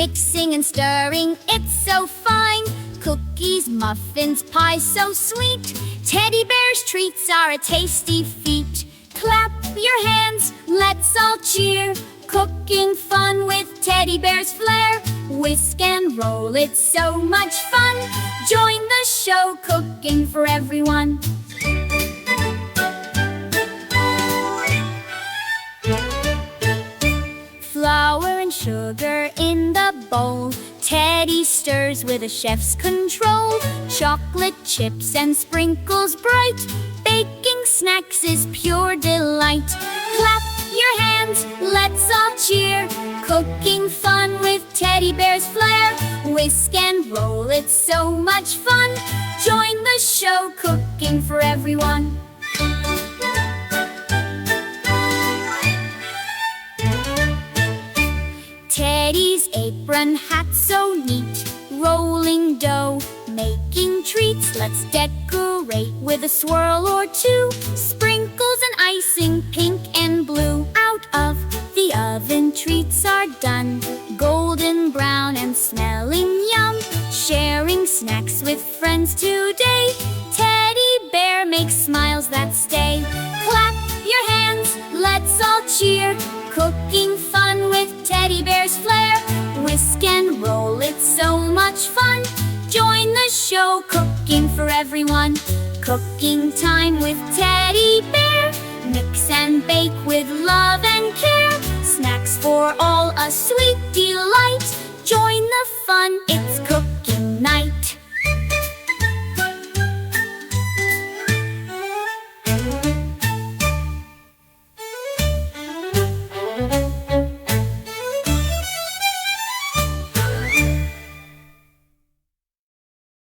Mixing and stirring, it's so fine. Cookies, muffins, pie so sweet. Teddy bear's treats are a tasty feat. Clap your hands, let's all cheer. Cooking fun with teddy bear's flair. Whisk and roll, it's so much fun. Join the show, cooking for everyone. Flour and sugar in the bowl. Teddy stirs with a chef's control. Chocolate chips and sprinkles bright. Baking snacks is pure delight. Clap your hands, let's all cheer. Cooking fun with teddy bear's flair. Whisk and roll, it's so much fun. Join the show, cooking for everyone. Teddy's apron hat so neat. Rolling dough, making treats. Let's decorate with a swirl or two. Sprinkles and icing, pink and blue. Out of the oven, treats are done. Golden brown and smelling yum. Sharing snacks with friends today. Teddy bear makes smiles that stay. Clap your hands, let's all cheer. Cooking fun with teddy bear's flair. Whisk and roll, it's so much fun. Join the show, cooking for everyone. Cooking time with teddy bear. Mix and bake with love and care. Snacks for all, a sweet delight. Join the fun, it's